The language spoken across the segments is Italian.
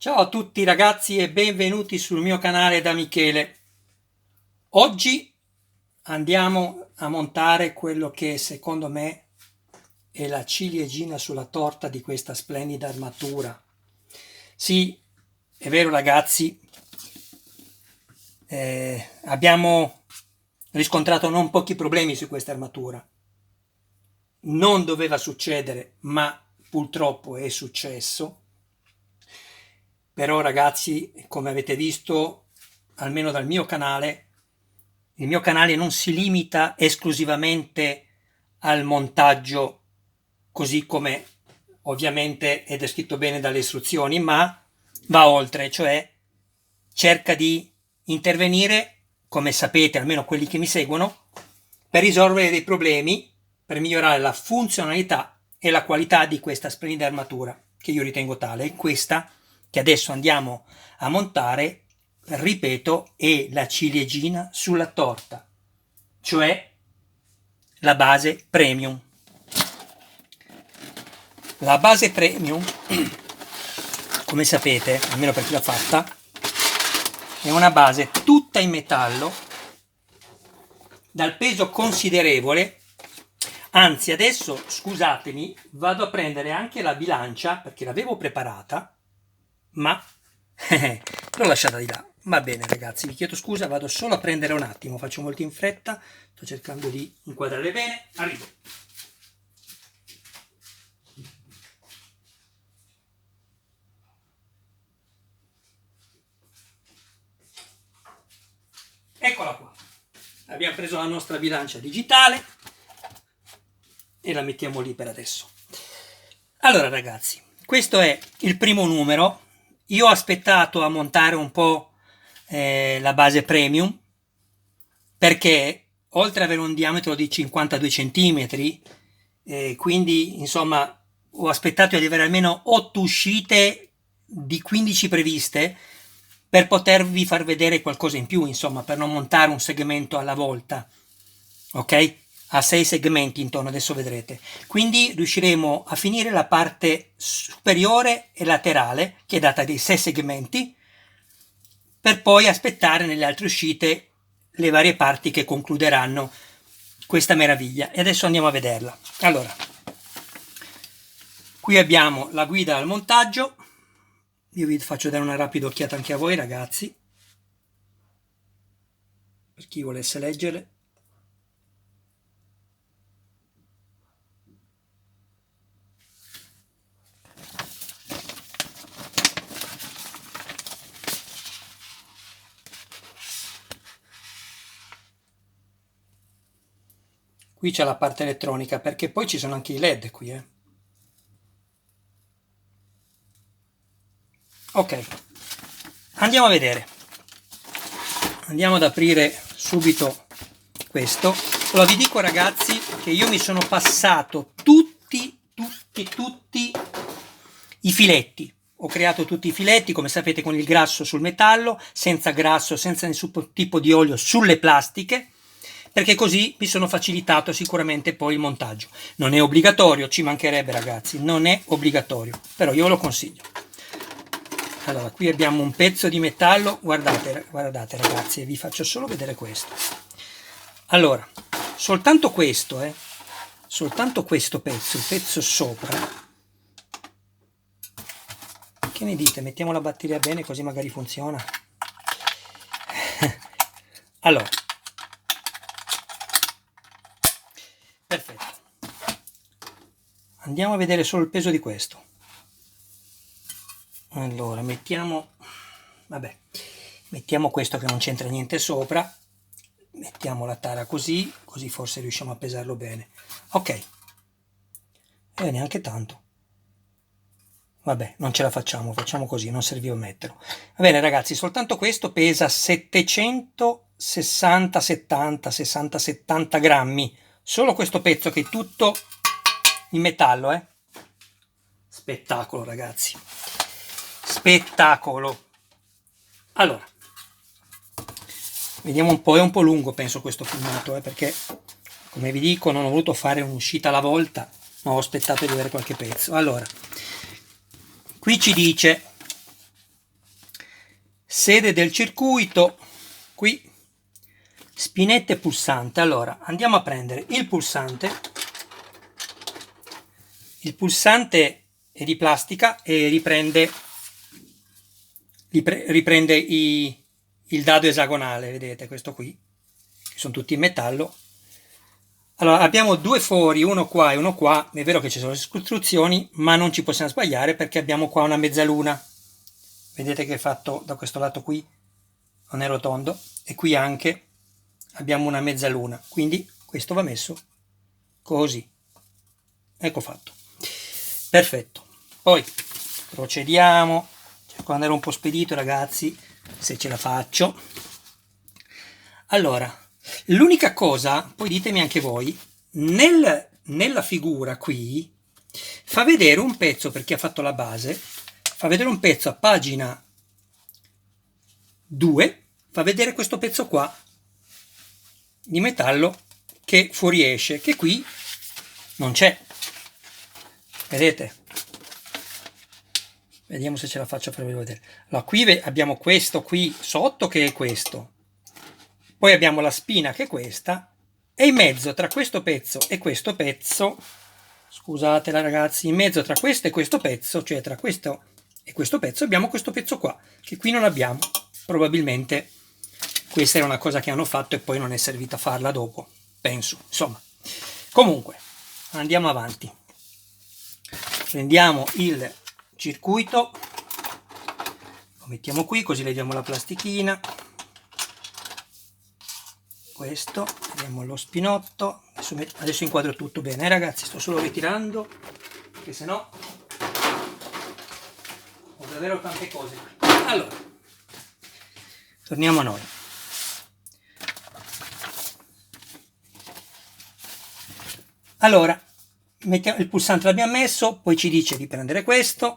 Ciao a tutti ragazzi e benvenuti sul mio canale da Michele. Oggi andiamo a montare quello che secondo me è la ciliegina sulla torta di questa splendida armatura. Sì, è vero ragazzi, abbiamo riscontrato non pochi problemi su questa armatura. Non doveva succedere, ma purtroppo è successo. Però ragazzi, come avete visto, almeno dal mio canale, il mio canale non si limita esclusivamente al montaggio, così come ovviamente è descritto bene dalle istruzioni, ma va oltre, cioè cerca di intervenire, come sapete, almeno quelli che mi seguono, per risolvere dei problemi, per migliorare la funzionalità e la qualità di questa splendida armatura, che io ritengo tale. E questa che adesso andiamo a montare, ripeto, è la ciliegina sulla torta, cioè la base premium. La base premium, come sapete, almeno per chi l'ha fatta, è una base tutta in metallo, dal peso considerevole. Anzi, adesso, scusatemi, vado a prendere anche la bilancia, perché l'avevo preparata, ma l'ho lasciata di là. Va bene ragazzi, vi chiedo scusa, vado solo a prendere un attimo, faccio molto in fretta, sto cercando di inquadrare bene, arrivo. Eccola qua, abbiamo preso la nostra bilancia digitale e la mettiamo lì per adesso. Allora ragazzi, questo è il primo numero. Io ho aspettato a montare un po' la base premium, perché oltre ad avere un diametro di 52 cm, quindi insomma ho aspettato di avere almeno 8 uscite di 15 previste per potervi far vedere qualcosa in più, insomma, per non montare un segmento alla volta, ok? A 6 segmenti intorno, adesso vedrete. Quindi riusciremo a finire la parte superiore e laterale, che è data dei 6 segmenti, per poi aspettare nelle altre uscite le varie parti che concluderanno questa meraviglia. E adesso andiamo a vederla. Allora, qui abbiamo la guida al montaggio. Io vi faccio dare una rapida occhiata anche a voi ragazzi, per chi volesse leggere. Qui c'è la parte elettronica, perché poi ci sono anche i LED qui, Ok, andiamo a vedere. Andiamo ad aprire subito questo. Allora vi dico ragazzi che io mi sono passato tutti i filetti. Ho creato tutti i filetti, come sapete, con il grasso sul metallo, senza grasso, senza nessun tipo di olio sulle plastiche, perché così mi sono facilitato sicuramente poi il montaggio. Non è obbligatorio, ci mancherebbe ragazzi, non è obbligatorio, però io ve lo consiglio. Allora, qui abbiamo un pezzo di metallo, guardate ragazzi, vi faccio solo vedere questo. Allora, soltanto questo pezzo, il pezzo sopra, che ne dite? Mettiamo la batteria bene così magari funziona. Allora, perfetto. Andiamo a vedere solo il peso di questo. Allora, mettiamo questo che non c'entra niente sopra, mettiamo la tara così forse riusciamo a pesarlo bene. Ok, neanche tanto. Vabbè, non ce la facciamo così, non serviva metterlo. Va bene ragazzi, soltanto questo pesa 760, 70, 60, 70 grammi. Solo questo pezzo che è tutto in metallo, Spettacolo ragazzi. Spettacolo. Allora, vediamo un po', è un po' lungo penso questo filmato, perché come vi dico non ho voluto fare un'uscita alla volta, ma ho aspettato di avere qualche pezzo. Allora, qui ci dice sede del circuito, qui, spinette pulsante. Allora, andiamo a prendere il pulsante è di plastica e riprende il dado esagonale, vedete, questo qui, che sono tutti in metallo. Allora, abbiamo due fori, uno qua e uno qua. È vero che ci sono le istruzioni, ma non ci possiamo sbagliare perché abbiamo qua una mezzaluna. Vedete che è fatto da questo lato qui, non è rotondo, e qui anche abbiamo una mezzaluna, quindi questo va messo così. Ecco fatto. Perfetto. Poi procediamo. Cerco di andare un po' spedito, ragazzi, se ce la faccio. Allora, l'unica cosa, poi ditemi anche voi, nella figura qui fa vedere un pezzo, per chi ha fatto la base, fa vedere un pezzo a pagina 2, fa vedere questo pezzo qua di metallo che fuoriesce, che qui non c'è. Vedete? Vediamo se ce la faccio a farvi vedere. Allora, qui abbiamo questo qui sotto che è questo. Poi abbiamo la spina che è questa, e in mezzo tra questo pezzo e questo pezzo, scusatela ragazzi, in mezzo tra questo e questo pezzo, cioè tra questo e questo pezzo, abbiamo questo pezzo qua, che qui non abbiamo. Probabilmente questa era una cosa che hanno fatto e poi non è servita a farla dopo, penso. Insomma, comunque, andiamo avanti. Prendiamo il circuito, lo mettiamo qui, così leviamo la plastichina. Questo, vediamo lo spinotto, adesso inquadro tutto bene, ragazzi, sto solo ritirando perché sennò ho davvero tante cose. Allora, torniamo a noi. Allora, mettiamo il pulsante, l'abbiamo messo, poi ci dice di prendere questo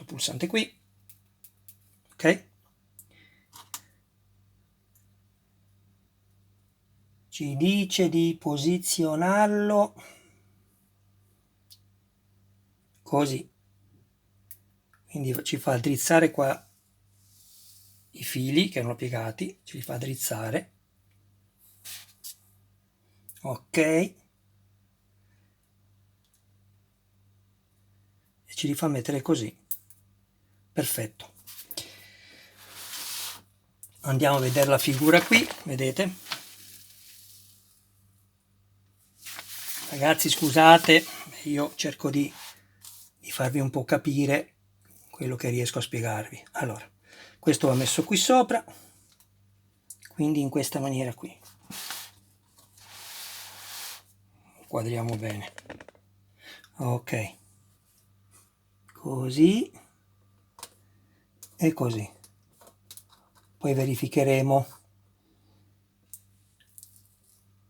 pulsante qui, ok? Ci dice di posizionarlo così, quindi ci fa drizzare qua i fili che erano piegati, ci li fa drizzare, ok, e ci li fa mettere così, perfetto. Andiamo a vedere la figura qui, vedete? Ragazzi, scusate, io cerco di farvi un po' capire quello che riesco a spiegarvi. Allora, questo va messo qui sopra, quindi in questa maniera qui. Quadriamo bene. Ok. Così e così. Poi verificheremo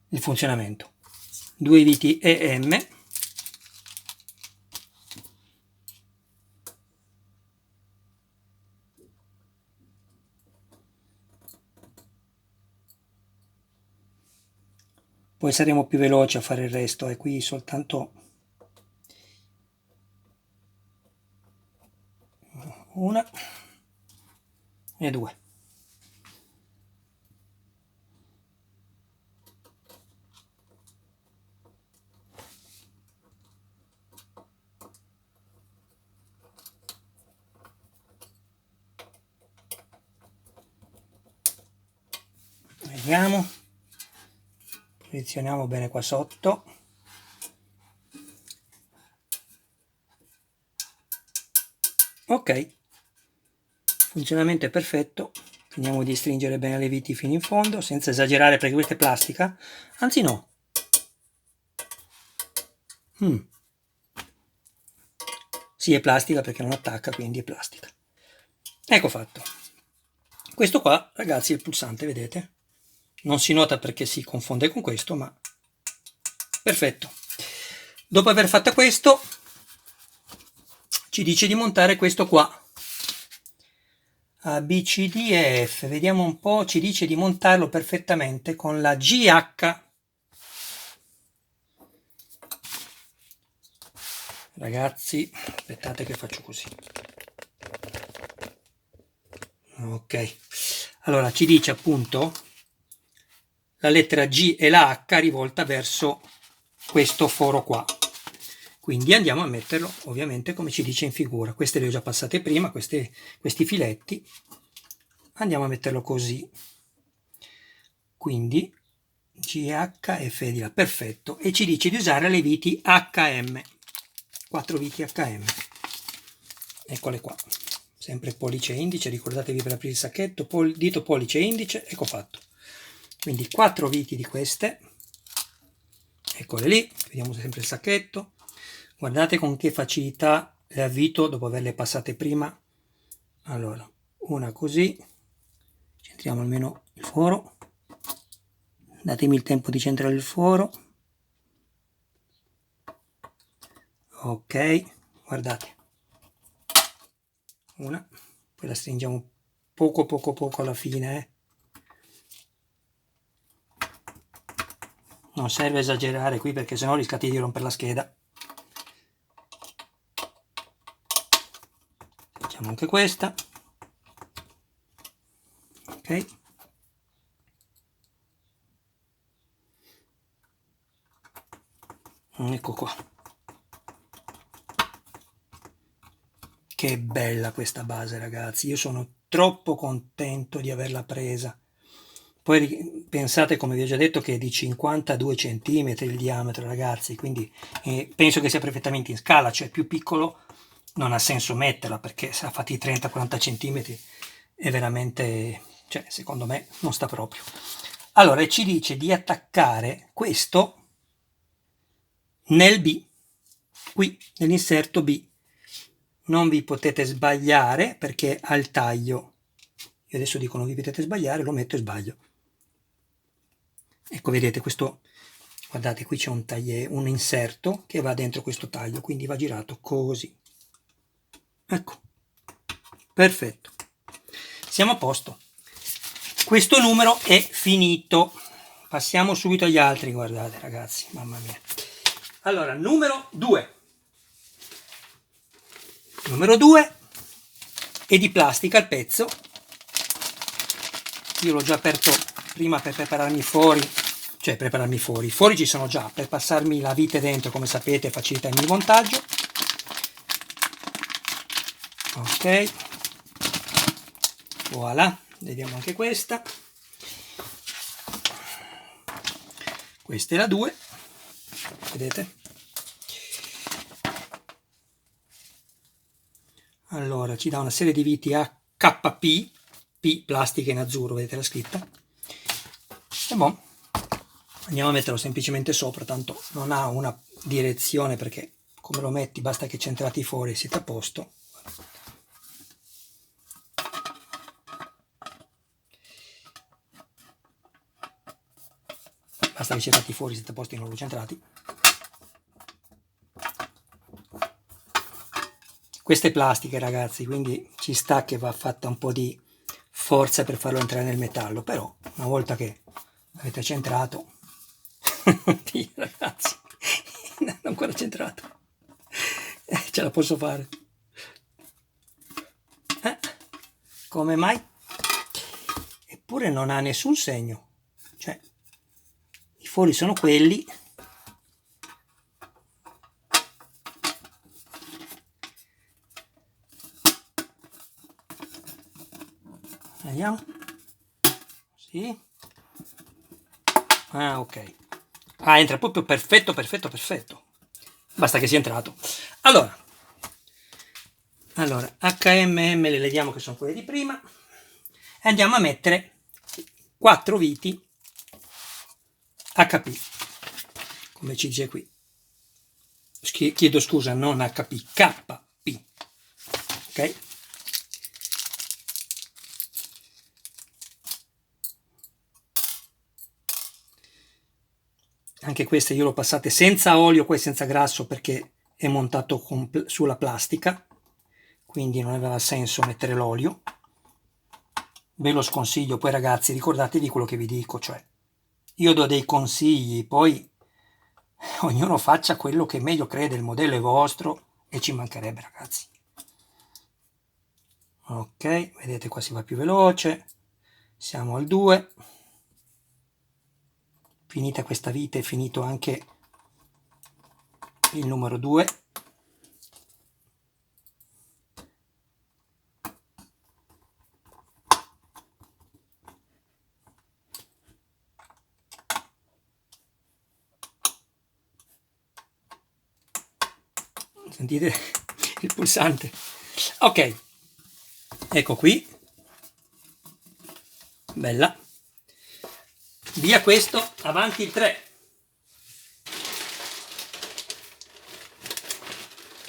il funzionamento. 2 viti EM. Poi saremo più veloci a fare il resto, e qui soltanto una e due. Vediamo, posizioniamo bene qua sotto. Ok, funzionamento è perfetto. Finiamo di stringere bene le viti fino in fondo, senza esagerare perché questa è plastica, anzi no. Sì, è plastica perché non attacca, quindi è plastica. Ecco fatto. Questo qua, ragazzi, è il pulsante, vedete? Non si nota perché si confonde con questo, ma perfetto. Dopo aver fatto questo, ci dice di montare questo qua. A, B, C, D e F. Vediamo un po', ci dice di montarlo perfettamente con la GH. Ragazzi, aspettate che faccio così. Ok, allora ci dice appunto la lettera G e la H rivolta verso questo foro qua, quindi andiamo a metterlo ovviamente come ci dice in figura. Queste le ho già passate prima, questi filetti, andiamo a metterlo così, quindi GH e F di là, perfetto, e ci dice di usare le viti HM, 4 viti HM, eccole qua, sempre pollice e indice, ricordatevi per aprire il sacchetto, dito pollice e indice, ecco fatto. Quindi 4 viti di queste, eccole lì, vediamo sempre il sacchetto, guardate con che facilità le avvito dopo averle passate prima. Allora, una così, centriamo almeno il foro, datemi il tempo di centrare il foro, ok, guardate, una, poi la stringiamo poco alla fine, non serve esagerare qui perché sennò rischiate di rompere la scheda. Facciamo anche questa, ok, ecco qua, che bella questa base ragazzi, io sono troppo contento di averla presa. Poi pensate, come vi ho già detto, che è di 52 cm il diametro ragazzi, quindi penso che sia perfettamente in scala, cioè più piccolo non ha senso metterla, perché se ha fatti 30-40 cm è veramente, cioè secondo me non sta proprio. Allora ci dice di attaccare questo nel B, qui nell'inserto B, non vi potete sbagliare perché ha il taglio, io adesso dico non vi potete sbagliare, lo metto e sbaglio. Ecco, vedete questo, guardate qui c'è un inserto che va dentro questo taglio, quindi va girato così, ecco, perfetto, siamo a posto. Questo numero è finito, passiamo subito agli altri, guardate ragazzi, mamma mia. Allora, numero 2 è di plastica il pezzo, io l'ho già aperto prima per prepararmi fuori, i fuori ci sono già, per passarmi la vite dentro, come sapete facilita il mio montaggio. Ok, voilà, vediamo anche questa è la 2, vedete? Allora ci dà una serie di viti HKP, P plastica in azzurro, vedete la scritta, e boh, andiamo a metterlo semplicemente sopra, tanto non ha una direzione perché come lo metti basta che centrati fuori e siete a posto. Basta che centrati fuori, siete a posto e non lo centrati. Queste plastiche ragazzi, quindi ci sta che va fatta un po' di forza per farlo entrare nel metallo, però una volta che avete centrato oddio ragazzi, non ho ancora centrato, ce la posso fare, come mai? Eppure non ha nessun segno, cioè i fori sono quelli, vediamo, sì, ah ok, entra proprio perfetto, basta che sia entrato. Allora HMM le leviamo che sono quelle di prima e andiamo a mettere 4 viti HP, come ci dice qui, chiedo scusa, non HP, KP, ok? Anche queste io l'ho passate senza olio, poi senza grasso perché è montato sulla plastica, quindi non aveva senso mettere l'olio. Ve lo sconsiglio, poi ragazzi ricordatevi quello che vi dico, cioè io do dei consigli, poi ognuno faccia quello che meglio crede, il modello è vostro e ci mancherebbe ragazzi. Ok, vedete qua si va più veloce, siamo al 2, finita questa vite è finito anche il numero 2. Sentite il pulsante? Ok, ecco qui, bella, via questo, avanti il 3.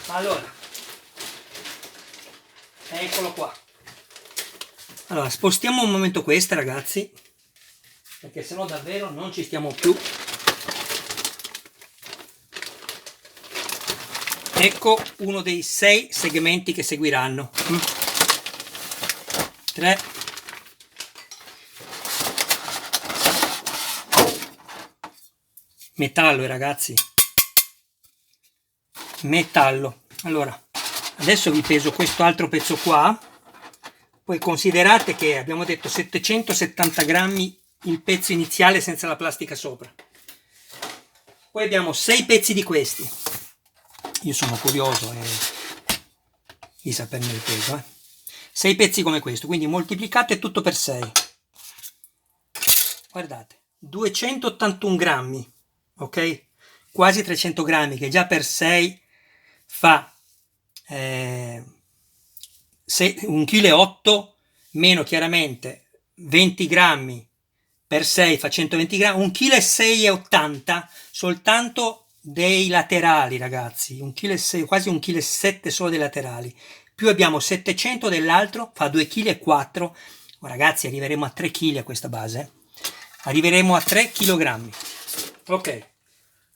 Allora, eccolo qua. Allora, spostiamo un momento queste, ragazzi, perché sennò davvero non ci stiamo più. Ecco uno dei 6 segmenti che seguiranno. 3. Metallo, ragazzi. Metallo. Allora, adesso vi peso questo altro pezzo qua. Poi considerate che abbiamo detto 770 grammi il pezzo iniziale senza la plastica sopra. Poi abbiamo 6 pezzi di questi. Io sono curioso di saperne il peso. 6 pezzi come questo, quindi moltiplicate tutto per 6. Guardate, 281 grammi, ok? Quasi 300 grammi, che già per 6 fa 1,8 kg, meno chiaramente 20 grammi per 6 fa 120 grammi, 1,680 kg soltanto dei laterali, ragazzi, 1,6 kg, quasi 1,7 kg solo dei laterali, più abbiamo 700 dell'altro, fa 2,4 kg. Ragazzi, arriveremo a 3 kg a questa base, arriveremo a 3 kg. Ok,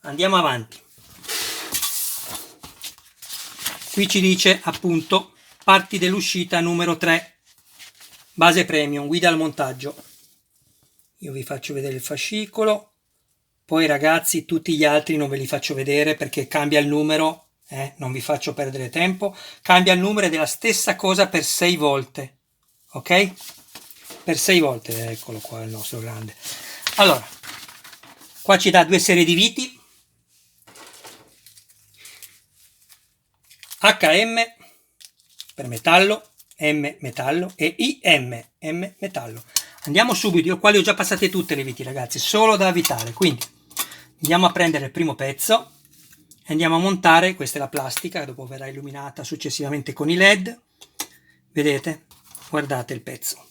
andiamo avanti. Qui ci dice appunto parti dell'uscita numero 3, base premium, guida al montaggio. Io vi faccio vedere il fascicolo, poi ragazzi tutti gli altri non ve li faccio vedere perché cambia il numero, non vi faccio perdere tempo, cambia il numero della stessa cosa per 6 volte, ok? Per 6 volte, eccolo qua il nostro grande. Allora, qua ci dà 2 serie di viti, HM per metallo, M metallo e IM, M metallo. Andiamo subito, io qua le ho già passate tutte le viti, ragazzi, solo da avvitare, quindi andiamo a prendere il primo pezzo e andiamo a montare. Questa è la plastica, dopo verrà illuminata successivamente con i LED. Vedete? Guardate il pezzo,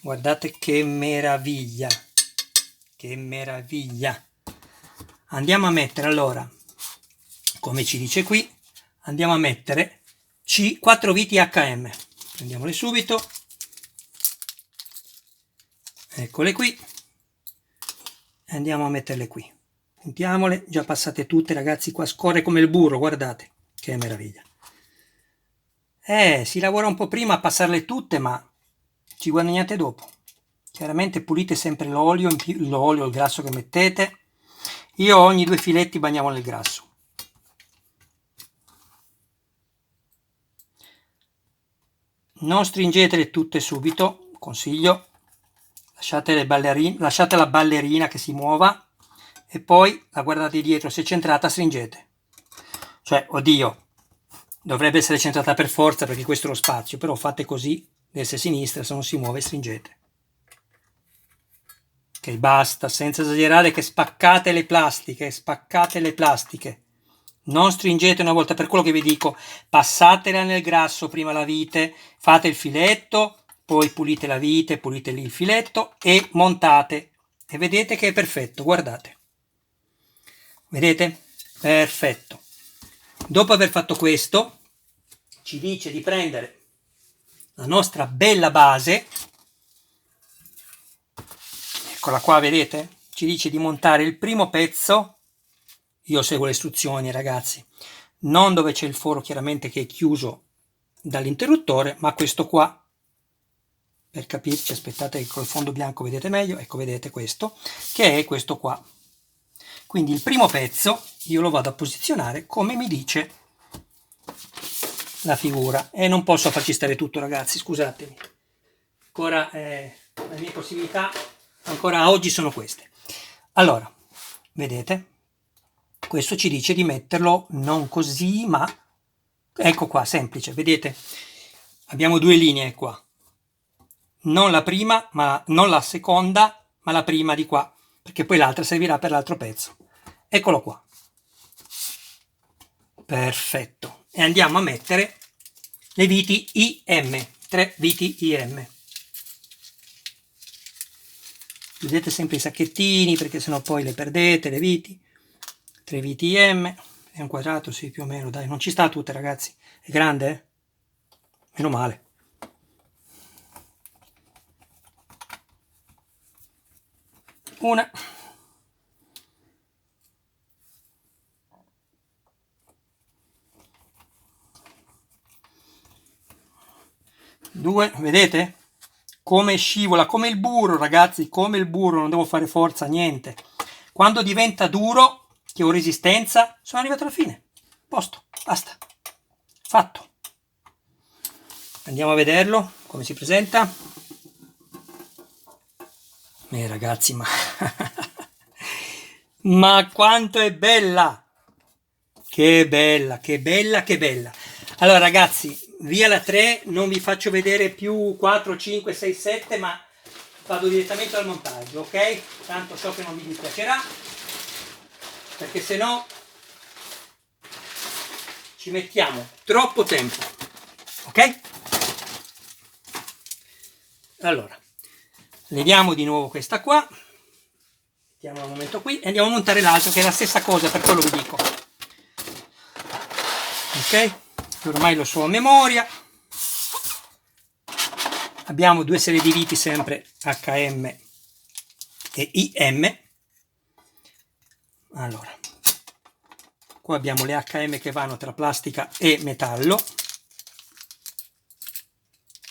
guardate che meraviglia, che meraviglia. Andiamo a mettere allora, come ci dice qui, andiamo a mettere 4 viti HM, prendiamole subito, eccole qui, e andiamo a metterle qui, puntiamole, già passate tutte, ragazzi, qua scorre come il burro, guardate che meraviglia. Si lavora un po' prima a passarle tutte, ma ci guadagnate dopo. Chiaramente pulite sempre l'olio, il grasso che mettete. Io ogni 2 filetti bagniamo nel grasso. Non stringetele tutte subito, consiglio, lasciate la ballerina che si muova e poi la guardate dietro, se è centrata stringete. Cioè, oddio, dovrebbe essere centrata per forza perché questo è lo spazio, però fate così, destra e sinistra, se non si muove stringete. Ok, basta, senza esagerare che spaccate le plastiche, Non stringete una volta, per quello che vi dico, passatela nel grasso prima la vite, fate il filetto, poi pulite la vite, pulite lì il filetto e montate. E vedete che è perfetto, guardate. Vedete? Perfetto. Dopo aver fatto questo, ci dice di prendere la nostra bella base. Eccola qua, vedete? Ci dice di montare il primo pezzo. Io seguo le istruzioni, ragazzi, non dove c'è il foro chiaramente che è chiuso dall'interruttore, ma questo qua, per capirci, aspettate che col fondo bianco vedete meglio, ecco, vedete questo, che è questo qua. Quindi il primo pezzo io lo vado a posizionare come mi dice la figura e non posso farci stare tutto, ragazzi, scusatemi. Ancora le mie possibilità ancora oggi sono queste. Allora, vedete, questo ci dice di metterlo non così, ma ecco qua, semplice, vedete? Abbiamo due linee qua, non la prima, ma non la seconda, ma la prima di qua, perché poi l'altra servirà per l'altro pezzo. Eccolo qua. Perfetto. E andiamo a mettere le viti IM, 3 viti IM. Chiudete sempre i sacchettini perché sennò poi le perdete, le viti. 3 viti IM, è un quadrato, sì, più o meno, dai, non ci sta tutte, ragazzi. È grande, eh? Meno male. Una. Due, vedete? Come scivola, come il burro, ragazzi, come il burro, non devo fare forza, niente. Quando diventa duro, che ho resistenza, sono arrivato alla fine. Posto, basta. Fatto. Andiamo a vederlo, come si presenta. Ragazzi, ma... ma quanto è bella! Che bella, che bella, che bella. Allora, ragazzi, via la 3, non vi faccio vedere più 4, 5, 6, 7, ma vado direttamente al montaggio, ok? Tanto so che non vi dispiacerà, perché se no ci mettiamo troppo tempo, ok? Allora, leviamo di nuovo questa qua, mettiamo un momento qui e andiamo a montare l'altro, che è la stessa cosa, per quello vi dico. Ok? Ormai lo so a memoria. Abbiamo due serie di viti sempre HM e IM. Allora, qua abbiamo le HM che vanno tra plastica e metallo.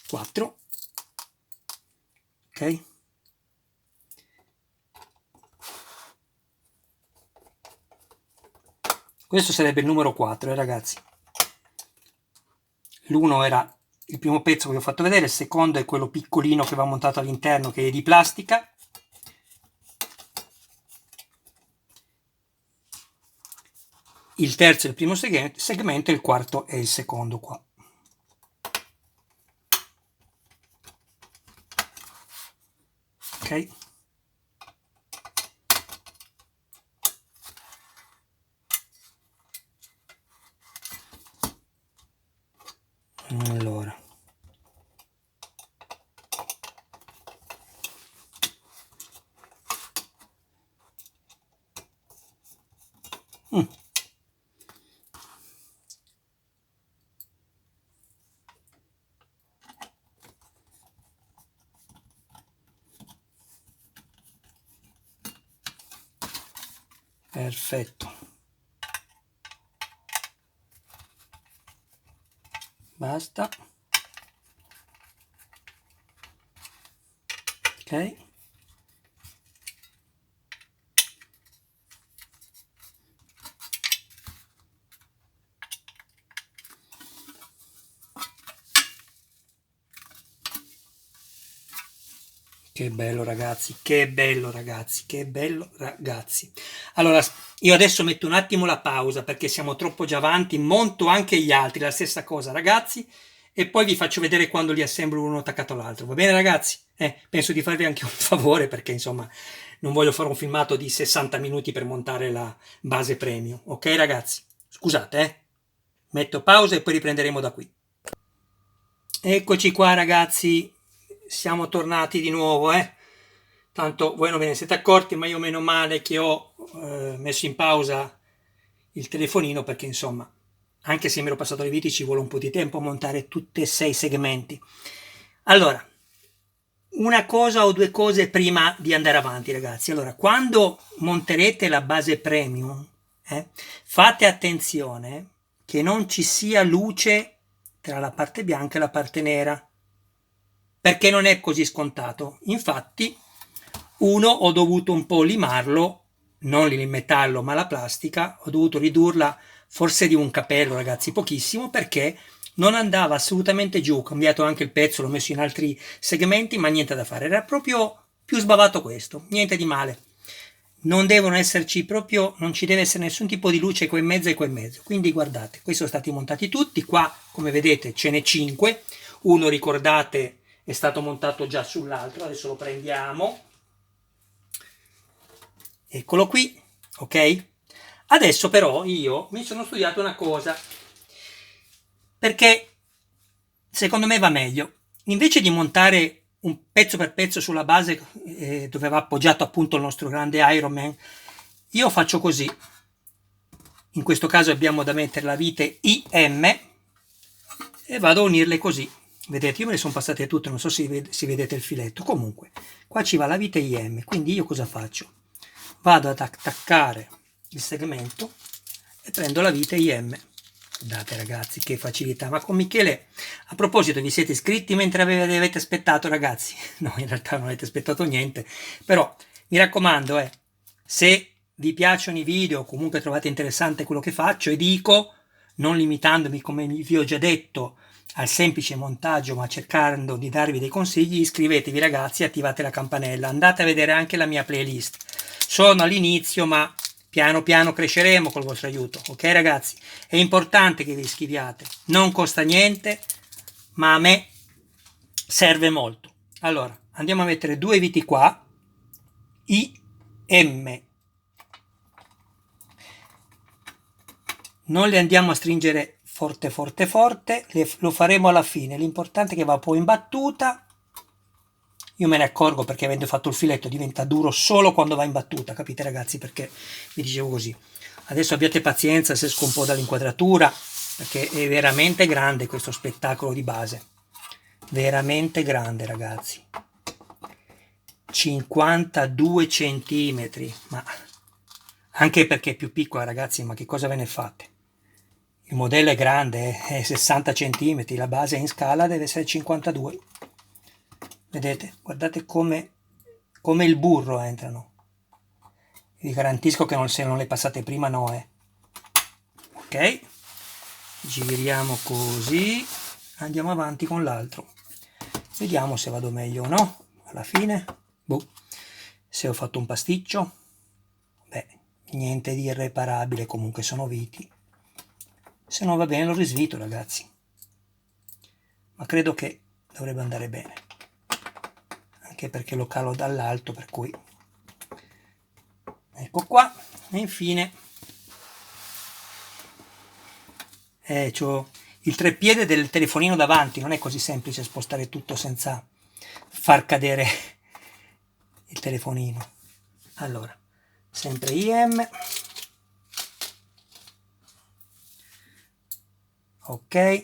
4. Ok? Questo sarebbe il numero 4, ragazzi. L'1 era il primo pezzo che vi ho fatto vedere, il secondo è quello piccolino che va montato all'interno, che è di plastica. Il terzo è il primo segmento e il quarto è il secondo qua. Ok? Allora. Perfetto. Basta. Ok. Che bello ragazzi, che bello ragazzi, che bello ragazzi. Allora, io adesso metto un attimo la pausa perché siamo troppo già avanti, monto anche gli altri, la stessa cosa ragazzi, e poi vi faccio vedere quando li assemblo uno attaccato all'altro. Va bene ragazzi? Penso di farvi anche un favore perché insomma non voglio fare un filmato di 60 minuti per montare la base premium. Ok ragazzi? Scusate, metto pausa e poi riprenderemo da qui. Eccoci qua ragazzi, siamo tornati di nuovo, tanto voi non ve ne siete accorti, ma io meno male che ho messo in pausa il telefonino perché insomma, anche se mi ero passato le viti ci vuole un po' di tempo a montare tutti e 6 segmenti. Allora, una cosa o due cose prima di andare avanti ragazzi. Allora, quando monterete la base premium, fate attenzione che non ci sia luce tra la parte bianca e la parte nera, perché non è così scontato. Infatti ho dovuto un po' limarlo, non il metallo ma la plastica, ho dovuto ridurla forse di un capello ragazzi, pochissimo, perché non andava assolutamente giù. Ho cambiato anche il pezzo, l'ho messo in altri segmenti, ma niente da fare, era proprio più sbavato questo, niente di male. Non devono esserci proprio, non ci deve essere nessun tipo di luce qua in mezzo e qua in mezzo. Quindi guardate, questi sono stati montati tutti, qua come vedete ce n'è 5, uno ricordate è stato montato già sull'altro, adesso lo prendiamo, eccolo qui, ok? Adesso però io mi sono studiato una cosa, perché secondo me va meglio, invece di montare un pezzo per pezzo sulla base dove va appoggiato appunto il nostro grande Iron Man, io faccio così. In questo caso abbiamo da mettere la vite IM e vado a unirle così. Vedete, io me le sono passate tutte, non so se si vedete il filetto. Comunque, qua ci va la vite IM, quindi io cosa faccio? Vado ad attaccare il segmento e prendo la vite IM. Guardate ragazzi, che facilità. Ma con Michele, a proposito, vi siete iscritti mentre avete aspettato, ragazzi? No, in realtà non avete aspettato niente, però mi raccomando, se vi piacciono i video, comunque trovate interessante quello che faccio e dico, non limitandomi, come vi ho già detto, al semplice montaggio, ma cercando di darvi dei consigli, iscrivetevi ragazzi e attivate la campanella. Andate a vedere anche la mia playlist. Sono all'inizio, ma piano piano cresceremo col vostro aiuto, ok ragazzi? È importante che vi iscriviate, non costa niente, ma a me serve molto. Allora, andiamo a mettere due viti qua, IM. Non le andiamo a stringere forte forte forte, lo faremo alla fine, l'importante è che va poi in battuta. Io me ne accorgo perché avendo fatto il filetto diventa duro solo quando va in battuta, capite ragazzi, perché vi dicevo così. Adesso abbiate pazienza se esco un po' dall'inquadratura, perché è veramente grande questo spettacolo di base, veramente grande ragazzi, 52 centimetri, ma anche perché è più piccola ragazzi, ma che cosa ve ne fate? Il modello è grande, è 60 centimetri, la base in scala deve essere 52. Vedete? Guardate come il burro entrano. Vi garantisco che se non le passate prima no. Ok? Giriamo così. Andiamo avanti con l'altro. Vediamo se vado meglio o no. Alla fine. Se ho fatto un pasticcio. Beh, niente di irreparabile. Comunque sono viti. Se non va bene lo risvito ragazzi. Ma credo che dovrebbe andare bene. Anche perché lo calo dall'alto, per cui ecco qua. E infine c'ho il treppiede del telefonino davanti, non è così semplice spostare tutto senza far cadere il telefonino. Allora, sempre IM, ok,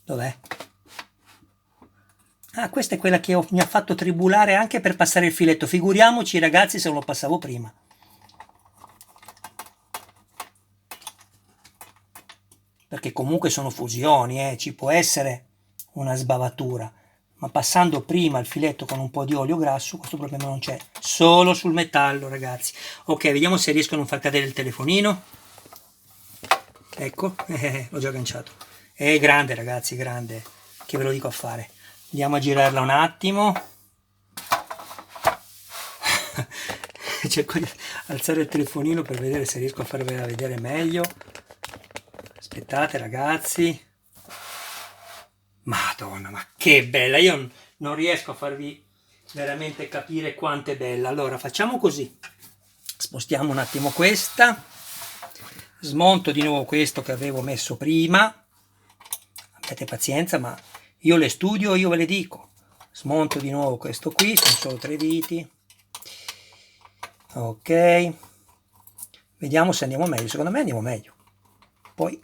dov'è? Ah, questa è quella che mi ha fatto tribulare anche per passare il filetto. Figuriamoci ragazzi se non lo passavo prima. Perché comunque sono fusioni, ci può essere una sbavatura. Ma passando prima il filetto con un po' di olio grasso, questo problema non c'è. Solo sul metallo ragazzi. Ok, vediamo se riesco a non far cadere il telefonino. Ecco, l'ho già agganciato. È grande ragazzi, grande. Che ve lo dico a fare. Andiamo a girarla un attimo. Cerco di alzare il telefonino per vedere se riesco a farvela vedere meglio. Aspettate ragazzi. Madonna, ma che bella. Io non riesco a farvi veramente capire quanto è bella. Allora facciamo così. Spostiamo un attimo questa. Smonto di nuovo questo che avevo messo prima. Abbiate pazienza, ma io le studio, io ve le dico. Smonto di nuovo questo qui, sono solo 3 viti. Ok. Vediamo se andiamo meglio. Secondo me andiamo meglio. Poi,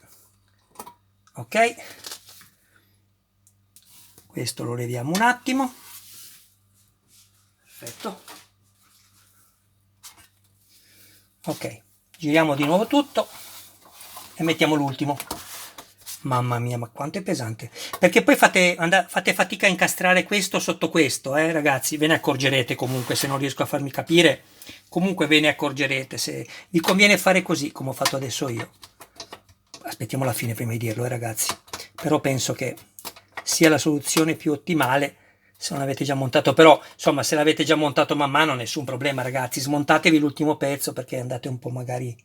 ok. Questo lo leviamo un attimo. Perfetto. Ok. Giriamo di nuovo tutto e mettiamo l'ultimo. Mamma mia, ma quanto è pesante. Perché poi fate fatica a incastrare questo sotto questo, ragazzi. Ve ne accorgerete comunque se non riesco a farmi capire. Comunque ve ne accorgerete, se vi conviene fare così come ho fatto adesso io. Aspettiamo la fine prima di dirlo, ragazzi, però penso che sia la soluzione più ottimale se non avete già montato. Però insomma, se l'avete già montato man mano, nessun problema, ragazzi, smontatevi l'ultimo pezzo perché andate un po', magari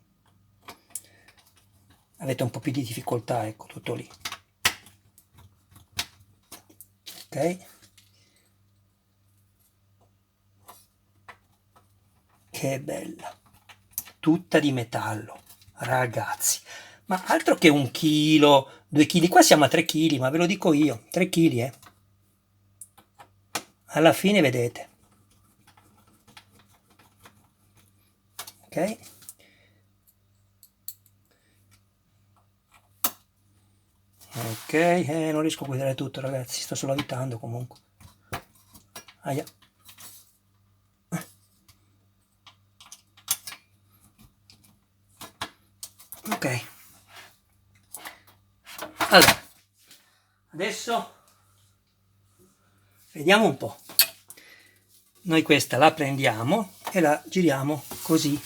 avete un po' più di difficoltà, ecco, tutto lì. Ok, che bella, tutta di metallo, ragazzi, ma altro che 1 chilo, 2 kg, qua siamo a 3 kg, ma ve lo dico io, 3 kg, alla fine vedete. Ok, ok, non riesco a guardare tutto, ragazzi, sto solo avvitando comunque. Aia. Ok, allora adesso vediamo un po'. Noi questa la prendiamo e la giriamo così,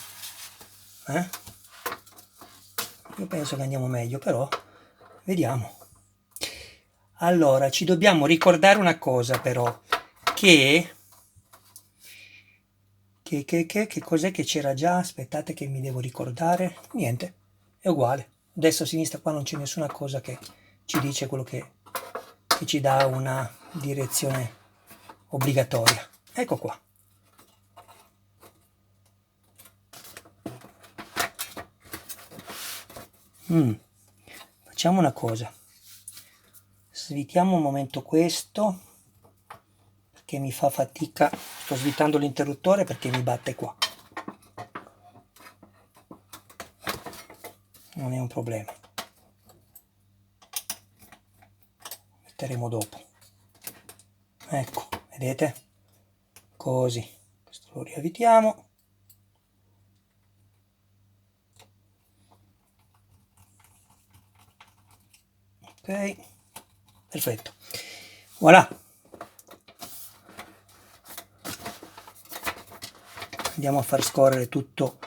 io penso che andiamo meglio, però vediamo. Allora, ci dobbiamo ricordare una cosa però, che cos'è che c'era già? Aspettate che mi devo ricordare. Niente, è uguale. Destra a sinistra qua non c'è nessuna cosa che ci dice quello che ci dà una direzione obbligatoria. Ecco qua. Facciamo una cosa. Svitiamo un momento questo, perché mi fa fatica. Sto svitando l'interruttore perché mi batte qua. Non è un problema. Metteremo dopo. Ecco, vedete? Così. Questo lo riavvitiamo. Ok, perfetto. Voilà. Andiamo a far scorrere tutto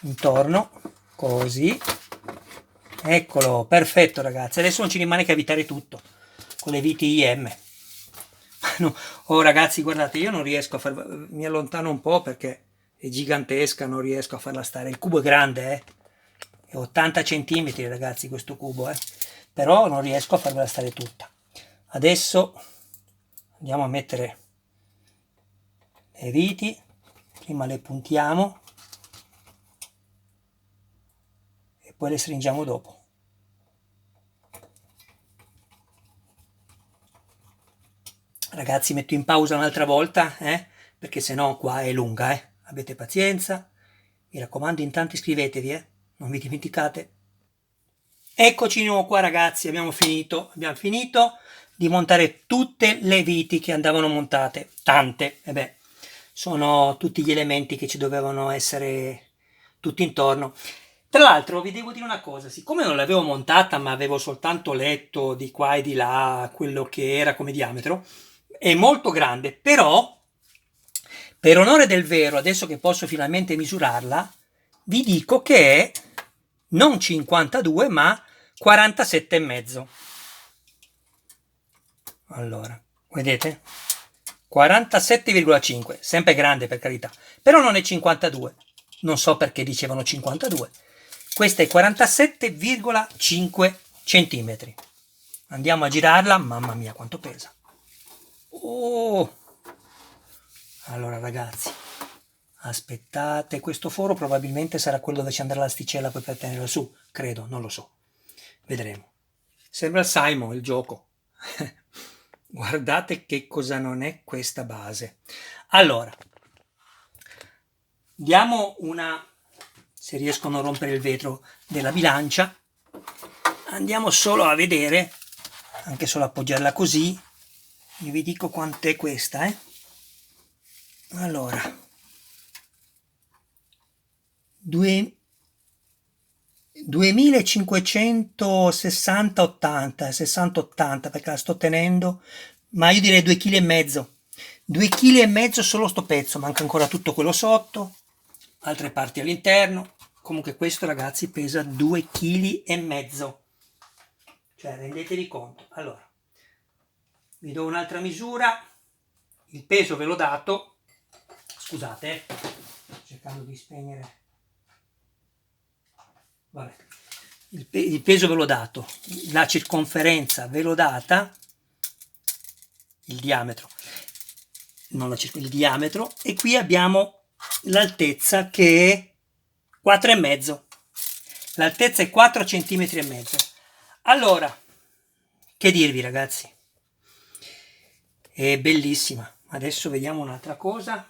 intorno, così. Eccolo, perfetto, ragazzi. Adesso non ci rimane che avvitare tutto con le viti IM. No, oh ragazzi, guardate, io non riesco a mi allontano un po' perché è gigantesca, non riesco a farla stare. Il cubo è grande, è 80 centimetri, ragazzi, questo cubo, però non riesco a farla stare tutta. Adesso andiamo a mettere le viti, prima le puntiamo e poi le stringiamo dopo. Ragazzi, metto in pausa un'altra volta, perché sennò qua è lunga, Avete pazienza. Mi raccomando, intanto iscrivetevi, non vi dimenticate. Eccoci di nuovo qua, ragazzi, abbiamo finito di montare tutte le viti che andavano montate, tante, sono tutti gli elementi che ci dovevano essere tutti intorno. Tra l'altro vi devo dire una cosa, siccome non l'avevo montata ma avevo soltanto letto di qua e di là quello che era come diametro, è molto grande, però per onore del vero, adesso che posso finalmente misurarla, vi dico che è non 52 ma 47,5. Allora, vedete? 47,5, sempre grande per carità, però non è 52, non so perché dicevano 52. Questa è 47,5 centimetri. Andiamo a girarla, mamma mia quanto pesa. Oh! Allora ragazzi, aspettate, questo foro probabilmente sarà quello dove ci andrà l'asticella poi per tenerla su, credo, non lo so, vedremo. Sembra il Simon, il gioco. Guardate che cosa non è questa base. Allora, diamo una, se riesco a non rompere il vetro della bilancia, andiamo solo a vedere, anche solo appoggiarla così, io vi dico quant'è questa, Allora, 2560-80, 60-80 perché la sto tenendo, ma io direi 2,5 kg. 2,5 kg solo sto pezzo, manca ancora tutto quello sotto. altre parti all'interno. Comunque questo, ragazzi, pesa 2,5 kg, cioè rendetevi conto. Allora, vi do un'altra misura, il peso ve l'ho dato, scusate, sto cercando di spegnere, vabbè, il peso ve l'ho dato, la circonferenza ve l'ho data, il diametro, non il diametro, e qui abbiamo l'altezza che è 4,5, l'altezza è 4,5 cm. Allora, che dirvi, ragazzi, è bellissima. Adesso vediamo un'altra cosa,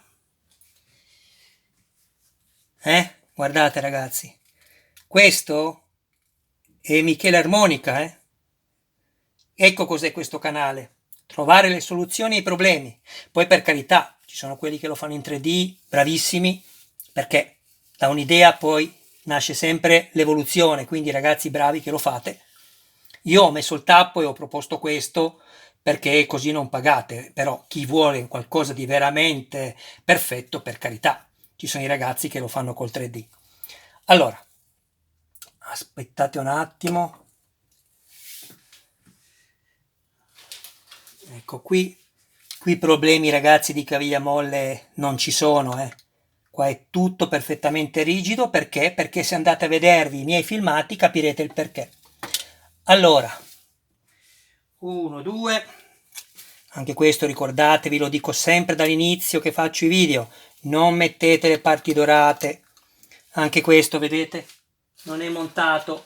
guardate, ragazzi, questo è Michele Armonica, ecco cos'è questo canale: trovare le soluzioni ai problemi. Poi, per carità, ci sono quelli che lo fanno in 3D, bravissimi, perché da un'idea poi nasce sempre l'evoluzione, quindi ragazzi bravi che lo fate. Io ho messo il tappo e ho proposto questo perché così non pagate, però chi vuole qualcosa di veramente perfetto, per carità, ci sono i ragazzi che lo fanno col 3D. Allora, aspettate un attimo, ecco qui problemi, ragazzi, di caviglia molle non ci sono, qua è tutto perfettamente rigido. Perché se andate a vedervi i miei filmati capirete il perché. Allora, 1, 2, anche questo ricordatevi, lo dico sempre dall'inizio che faccio i video, non mettete le parti dorate. Anche questo, vedete, non è montato,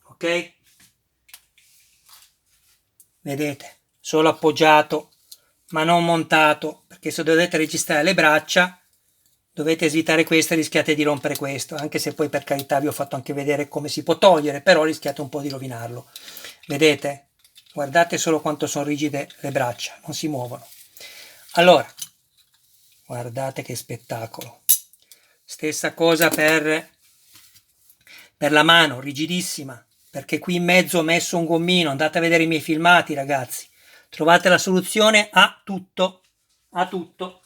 ok? Vedete, solo appoggiato ma non montato, perché se dovete registrare le braccia dovete svitare questo e rischiate di rompere questo, anche se poi per carità vi ho fatto anche vedere come si può togliere, però rischiate un po' di rovinarlo. Vedete? Guardate solo quanto sono rigide le braccia, non si muovono. Allora, guardate che spettacolo. Stessa cosa per la mano, rigidissima, perché qui in mezzo ho messo un gommino. Andate a vedere i miei filmati, ragazzi, trovate la soluzione a tutto, a tutto.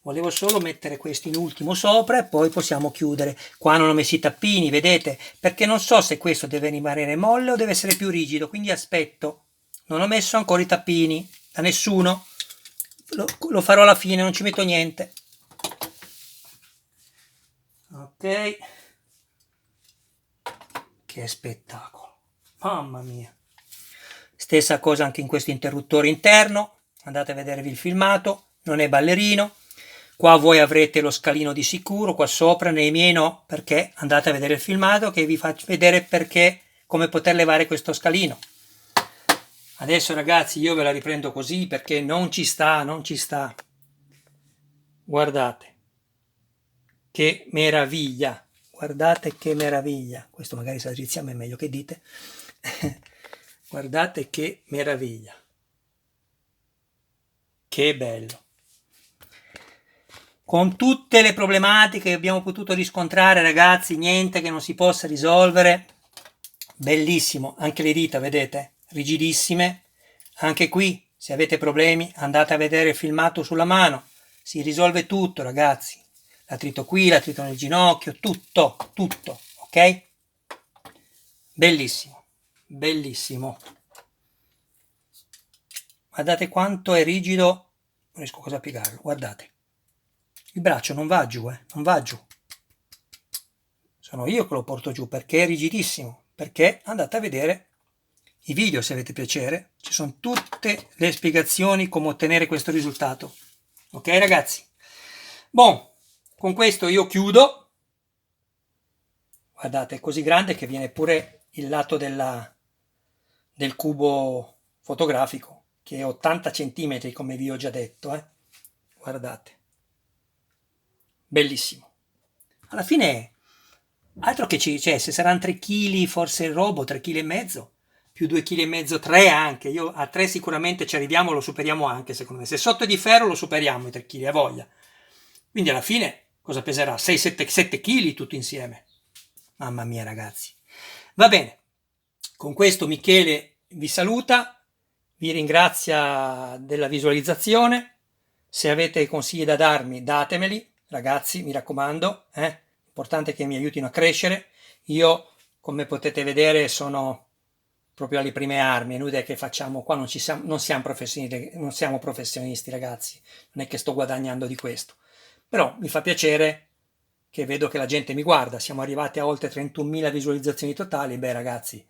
Volevo solo mettere questo in ultimo sopra e poi possiamo chiudere. Qua non ho messo i tappini, vedete, perché non so se questo deve rimanere molle o deve essere più rigido, quindi aspetto. Non ho messo ancora i tappini da nessuno, lo farò alla fine, non ci metto niente. Ok, che spettacolo, mamma mia. Stessa cosa anche in questo interruttore interno, andate a vedervi il filmato, non è ballerino. Qua voi avrete lo scalino di sicuro, qua sopra, nei miei no, perché andate a vedere il filmato che vi faccio vedere perché, come poter levare questo scalino. Adesso, ragazzi, io ve la riprendo così perché non ci sta, non ci sta. Guardate che meraviglia, guardate che meraviglia. Questo magari se adrizziamo è meglio, che dite? Guardate che meraviglia, che bello. Con tutte le problematiche che abbiamo potuto riscontrare, ragazzi, niente che non si possa risolvere. Bellissimo, anche le dita, vedete? Rigidissime. Anche qui, se avete problemi, andate a vedere il filmato sulla mano. Si risolve tutto, ragazzi. L'attrito qui, l'attrito nel ginocchio, tutto, tutto, ok? Bellissimo, bellissimo. Guardate quanto è rigido, non riesco quasi a piegarlo, guardate. Il braccio non va giù, non va giù. Sono io che lo porto giù perché è rigidissimo. Perché andate a vedere i video se avete piacere. Ci sono tutte le spiegazioni come ottenere questo risultato. Ok, ragazzi? Bon, con questo io chiudo. Guardate, è così grande che viene pure il lato del cubo fotografico, che è 80 cm come vi ho già detto. Guardate. Bellissimo. Alla fine, altro che cioè, se saranno 3 kg, forse il robot 3,5 kg, più 2,5 kg, 3 anche. Io a 3 sicuramente ci arriviamo, lo superiamo anche, secondo me. Se sotto di ferro lo superiamo i 3 kg, a voglia. Quindi alla fine cosa peserà? 6-7 kg tutto insieme. Mamma mia, ragazzi. Va bene. Con questo Michele vi saluta, vi ringrazia della visualizzazione. Se avete consigli da darmi, datemeli. ragazzi, mi raccomando, importante che mi aiutino a crescere. Io, come potete vedere, sono proprio alle prime armi, è inutile che facciamo qua, non siamo professionisti, ragazzi, non è che sto guadagnando di questo, però mi fa piacere che vedo che la gente mi guarda, siamo arrivati a oltre 31.000 visualizzazioni totali, beh ragazzi,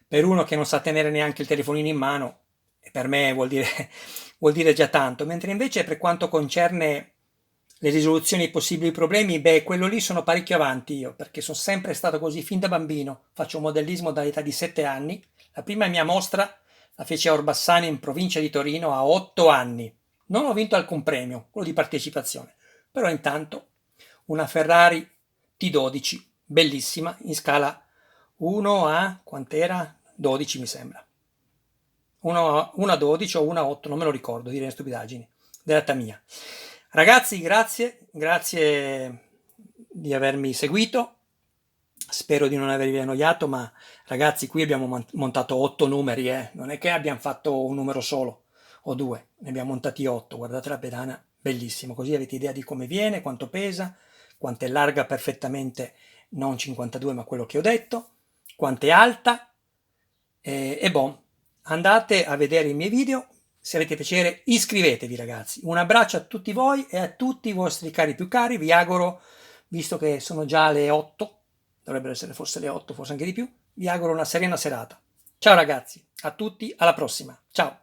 per uno che non sa tenere neanche il telefonino in mano, per me vuol dire già tanto, mentre invece per quanto concerne le risoluzioni ai possibili problemi, beh, quello lì sono parecchio avanti io, perché sono sempre stato così fin da bambino, faccio modellismo dall'età di 7 anni, la prima mia mostra la feci a Orbassano in provincia di Torino a 8 anni. Non ho vinto alcun premio, quello di partecipazione, però intanto una Ferrari T12, bellissima, in scala 1 a quant'era? 12 mi sembra. 1 a 12 o 1 a 8, non me lo ricordo, direi stupidaggini, della mia. Ragazzi, grazie di avermi seguito. Spero di non avervi annoiato, ma ragazzi, qui abbiamo montato 8 numeri, non è che abbiamo fatto un numero solo o 2, ne abbiamo montati 8. Guardate la pedana, bellissimo, così avete idea di come viene, quanto pesa, quanto è larga perfettamente, non 52, ma quello che ho detto, quanto è alta, e boh, andate a vedere i miei video. Se avete piacere, iscrivetevi, ragazzi. Un abbraccio a tutti voi e a tutti i vostri cari più cari. Vi auguro, visto che sono già le 8, dovrebbero essere forse le 8, forse anche di più, vi auguro una serena serata. Ciao ragazzi, a tutti, alla prossima. Ciao.